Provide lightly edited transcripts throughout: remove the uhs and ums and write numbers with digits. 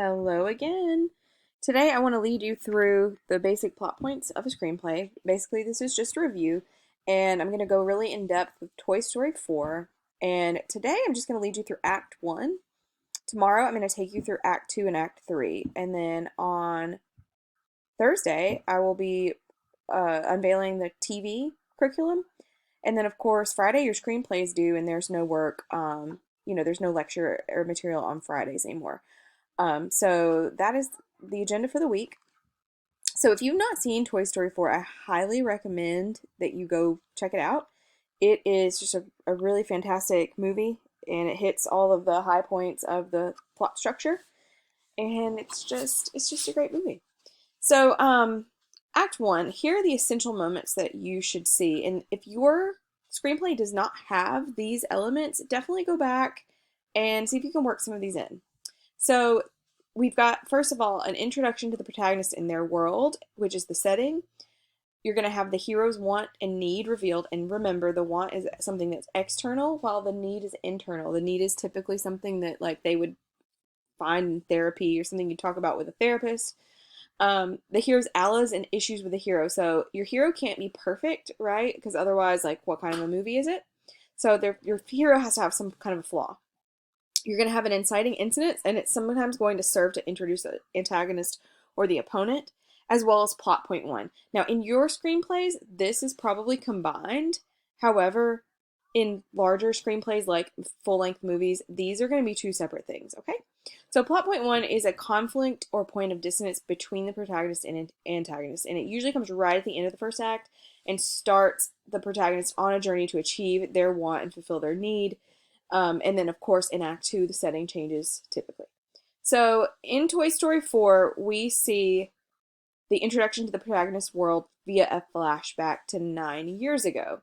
Hello again. Today I want to lead you through the basic plot points of a screenplay. Basically, this is just a review, and I'm going to go really in depth with Toy Story 4. And today I'm just going to lead you through Act 1. Tomorrow I'm going to take you through Act 2 and Act 3. And then on Thursday I will be unveiling the TV curriculum. And then, of course, Friday your screenplay is due, and there's no work. There's no lecture or material on Fridays anymore. So that is the agenda for the week. So if you've not seen Toy Story 4, I highly recommend that you go check it out. It is just a really fantastic movie, and it hits all of the high points of the plot structure, and it's just a great movie. So, Act 1, here are the essential moments that you should see. And if your screenplay does not have these elements, definitely go back and see if you can work some of these in. So we've got, first of all, an introduction to the protagonist in their world, which is the setting. You're going to have the hero's want and need revealed. And remember, the want is something that's external, while the need is internal. The need is typically something that like they would find in therapy or something you talk about with a therapist. The hero's allies and issues with the hero. So your hero can't be perfect, right? Because otherwise, like, what kind of a movie is it? So your hero has to have some kind of a flaw. You're going to have an inciting incident, and it's sometimes going to serve to introduce the antagonist or the opponent, as well as plot point one. Now, in your screenplays, this is probably combined. However, in larger screenplays like full-length movies, these are going to be two separate things, okay? So plot point one is a conflict or point of dissonance between the protagonist and antagonist, and it usually comes right at the end of the first act and starts the protagonist on a journey to achieve their want and fulfill their need. And then, of course, in Act 2, the setting changes typically. So in Toy Story 4, we see the introduction to the protagonist's world via a flashback to 9 years ago.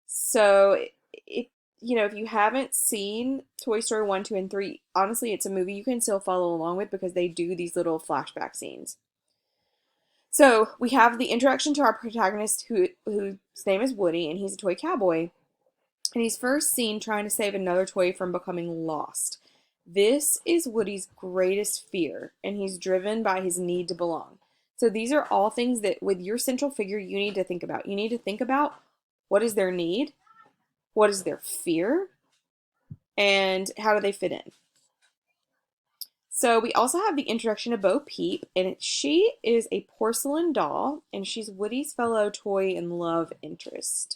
So, if you haven't seen Toy Story 1, 2, and 3, honestly, it's a movie you can still follow along with because they do these little flashback scenes. So, we have the introduction to our protagonist whose name is Woody, and he's a toy cowboy. And he's first seen trying to save another toy from becoming lost. This is Woody's greatest fear, and he's driven by his need to belong. So these are all things that with your central figure you need to think about. You need to think about what is their need, what is their fear, and how do they fit in. So we also have the introduction of Bo Peep, and she is a porcelain doll, and she's Woody's fellow toy and love interest.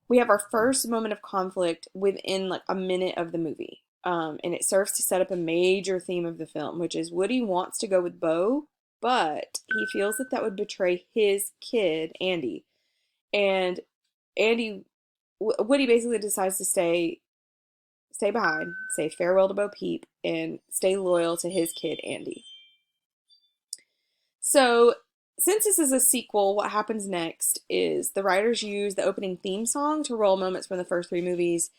We have our first moment of conflict within like a minute of the movie. And it serves to set up a major theme of the film, which is Woody wants to go with Bo, but he feels that would betray his kid, Andy. And Woody basically decides to stay behind, say farewell to Bo Peep, and stay loyal to his kid, Andy. So since this is a sequel, what happens next is the writers use the opening theme song to roll moments from the first three movies,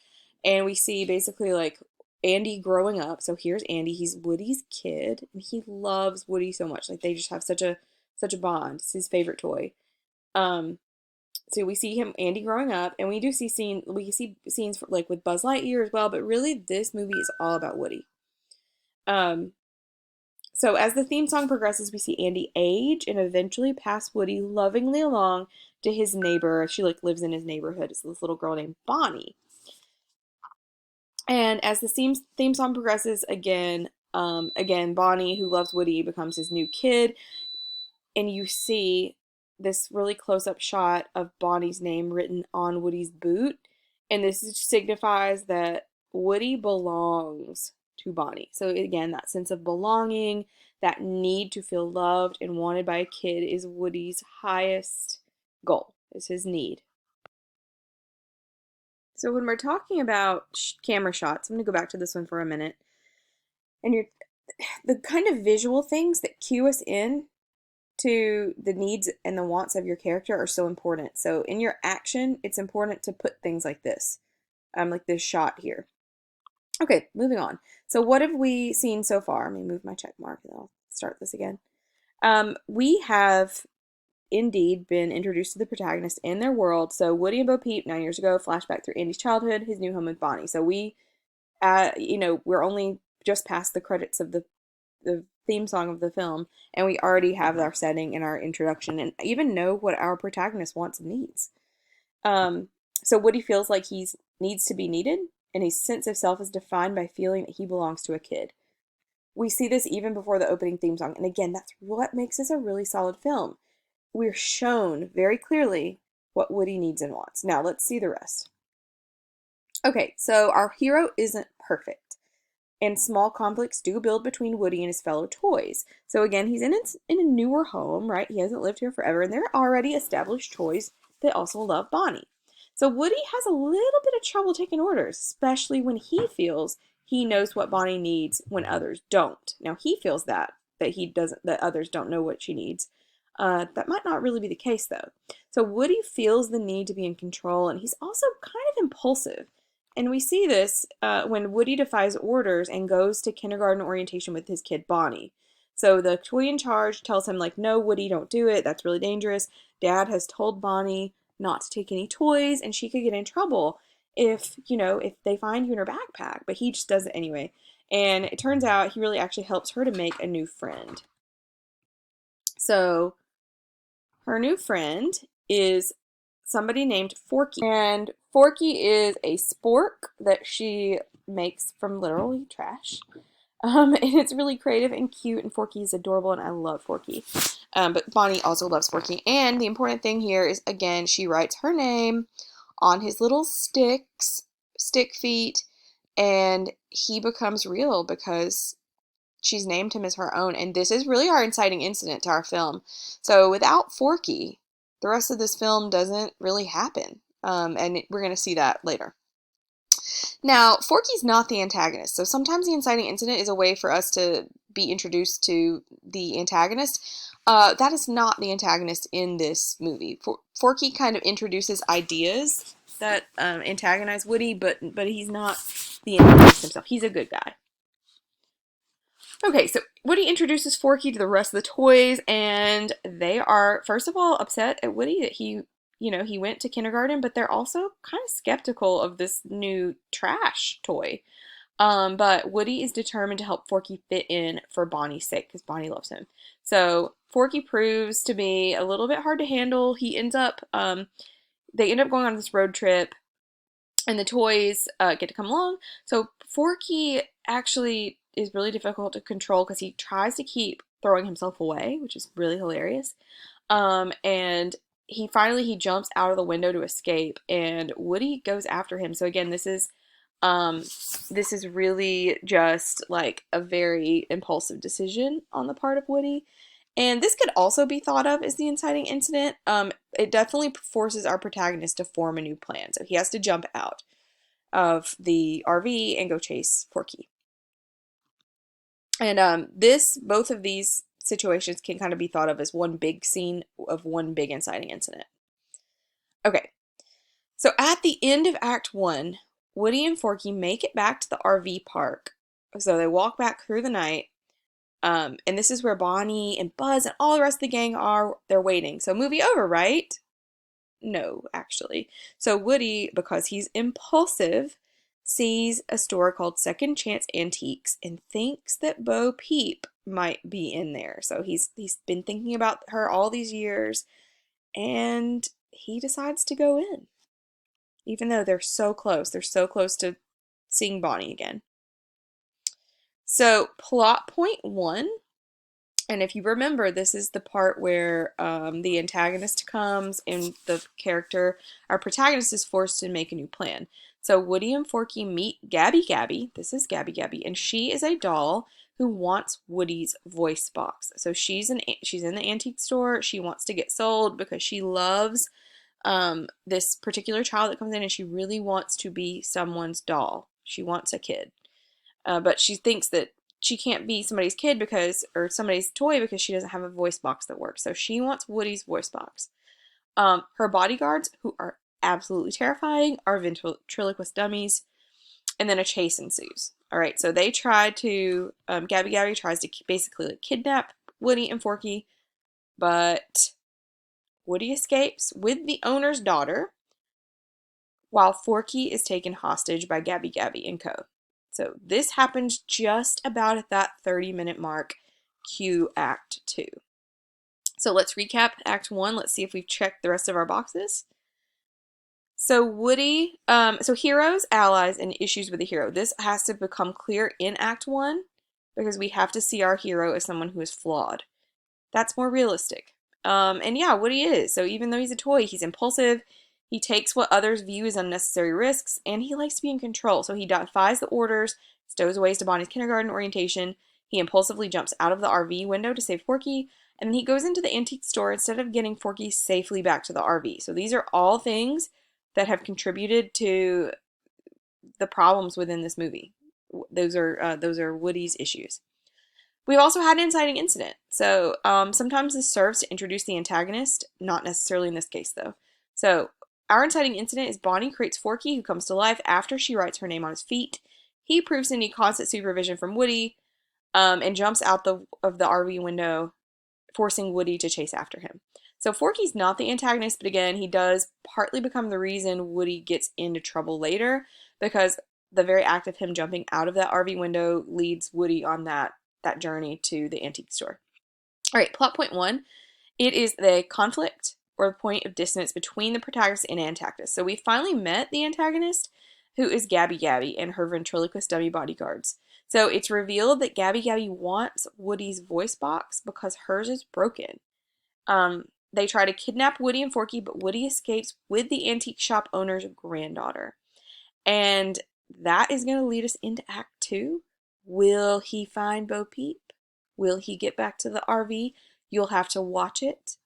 and we see basically like Andy growing up. So here's Andy, he's Woody's kid, and he loves Woody so much. Like they just have such a bond. It's his favorite toy. So we see Andy growing up, and we see scenes for, like with Buzz Lightyear as well, but really this movie is all about Woody. So as the theme song progresses, we see Andy age and eventually pass Woody lovingly along to his neighbor. She like lives in his neighborhood. It's this little girl named Bonnie. And as the theme song progresses, again, Bonnie, who loves Woody, becomes his new kid. And you see this really close-up shot of Bonnie's name written on Woody's boot. And this signifies that Woody belongs to Bonnie. So again, that sense of belonging, that need to feel loved and wanted by a kid is Woody's highest goal, is his need. So when we're talking about camera shots, I'm going to go back to this one for a minute. And the kind of visual things that cue us in to the needs and the wants of your character are so important. So in your action, it's important to put things like this, like this shot here. Okay, moving on. So what have we seen so far? Let me move my check mark and I'll start this again. We have indeed been introduced to the protagonist in their world. So Woody and Bo Peep, 9 years ago, flashback through Andy's childhood, his new home with Bonnie. So we're only just past the credits of the theme song of the film, and we already have our setting and our introduction, and even know what our protagonist wants and needs. Um, so Woody feels like he needs to be needed, and his sense of self is defined by feeling that he belongs to a kid. We see this even before the opening theme song, and again, that's what makes this a really solid film. We're shown very clearly what Woody needs and wants. Now, let's see the rest. Okay, so our hero isn't perfect, and small conflicts do build between Woody and his fellow toys. So again, he's in a newer home, right? He hasn't lived here forever, and they're already established toys that also love Bonnie. So Woody has a little bit of trouble taking orders, especially when he feels he knows what Bonnie needs when others don't. Now he feels that others don't know what she needs. That might not really be the case though. So Woody feels the need to be in control, and he's also kind of impulsive. And we see this when Woody defies orders and goes to kindergarten orientation with his kid Bonnie. So the toy in charge tells him, like, no, Woody, don't do it. That's really dangerous. Dad has told Bonnie not to take any toys, and she could get in trouble if they find you in her backpack. But he just does it anyway. And it turns out he really actually helps her to make a new friend. So her new friend is somebody named Forky. And Forky is a spork that she makes from literally trash. And it's really creative and cute, and Forky is adorable, and I love Forky. But Bonnie also loves Forky. And the important thing here is, again, she writes her name on his little stick feet, and he becomes real because she's named him as her own. And this is really our inciting incident to our film. So without Forky, the rest of this film doesn't really happen. And we're going to see that later. Now, Forky's not the antagonist, so sometimes the inciting incident is a way for us to be introduced to the antagonist. That is not the antagonist in this movie. Forky kind of introduces ideas that antagonize Woody, but he's not the antagonist himself. He's a good guy. Okay, so Woody introduces Forky to the rest of the toys, and they are, first of all, upset at Woody that he went to kindergarten, but they're also kind of skeptical of this new trash toy. But Woody is determined to help Forky fit in for Bonnie's sake, because Bonnie loves him. So Forky proves to be a little bit hard to handle. They end up going on this road trip, and the toys get to come along. So Forky actually is really difficult to control because he tries to keep throwing himself away, which is really hilarious. And he jumps out of the window to escape, and Woody goes after him. So again, this is really just like a very impulsive decision on the part of Woody. And this could also be thought of as the inciting incident. It definitely forces our protagonist to form a new plan. So he has to jump out of the RV and go chase Forky. And both of these situations can kind of be thought of as one big scene of one big inciting incident. Okay, so at the end of Act 1, Woody and Forky make it back to the RV park. So they walk back through the night, and this is where Bonnie and Buzz and all the rest of the gang are. They're waiting. So movie over, right? No, actually. So Woody, because he's impulsive, sees a store called Second Chance Antiques and thinks that Bo Peep might be in there. So he's been thinking about her all these years, and he decides to go in. Even though they're so close. They're so close to seeing Bonnie again. So plot point 1, and if you remember, this is the part where the antagonist comes and our protagonist is forced to make a new plan. So Woody and Forky meet Gabby Gabby. This is Gabby Gabby, and she is a doll who wants Woody's voice box. So she's in the antique store. She wants to get sold because she loves this particular child that comes in, and she really wants to be someone's doll. She wants a kid. But she thinks that she can't be somebody's kid or somebody's toy because she doesn't have a voice box that works. So she wants Woody's voice box. Her bodyguards, who are absolutely terrifying, are ventriloquist dummies, and then a chase ensues. All right, so Gabby Gabby tries to basically kidnap Woody and Forky, but Woody escapes with the owner's daughter, while Forky is taken hostage by Gabby Gabby and co. So this happens just about at that 30-minute mark. Cue Act 2. So let's recap Act 1. Let's see if we've checked the rest of our boxes. So Woody, so heroes, allies, and issues with the hero. This has to become clear in Act 1 because we have to see our hero as someone who is flawed. That's more realistic. And yeah, Woody is. So even though he's a toy, he's impulsive. He takes what others view as unnecessary risks, and he likes to be in control. So he defies the orders, stows away to Bonnie's kindergarten orientation. He impulsively jumps out of the RV window to save Forky, and then he goes into the antique store instead of getting Forky safely back to the RV. So these are all things that have contributed to the problems within this movie. Those are Woody's issues. We've also had an inciting incident. So sometimes this serves to introduce the antagonist, not necessarily in this case though. So our inciting incident is Bonnie creates Forky, who comes to life after she writes her name on his feet. He proves to need constant supervision from Woody, and jumps out of the RV window, forcing Woody to chase after him. So Forky's not the antagonist, but again, he does partly become the reason Woody gets into trouble later, because the very act of him jumping out of that RV window leads Woody on that journey to the antique store. All right, plot point 1. It is the conflict or the point of dissonance between the protagonist and antagonist. So we finally met the antagonist, who is Gabby Gabby and her ventriloquist dummy bodyguards. So it's revealed that Gabby Gabby wants Woody's voice box because hers is broken. They try to kidnap Woody and Forky, but Woody escapes with the antique shop owner's granddaughter. And that is going to lead us into Act 2. Will he find Bo Peep? Will he get back to the RV? You'll have to watch it,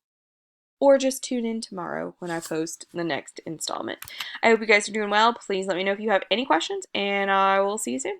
or just tune in tomorrow when I post the next installment. I hope you guys are doing well. Please let me know if you have any questions, and I will see you soon.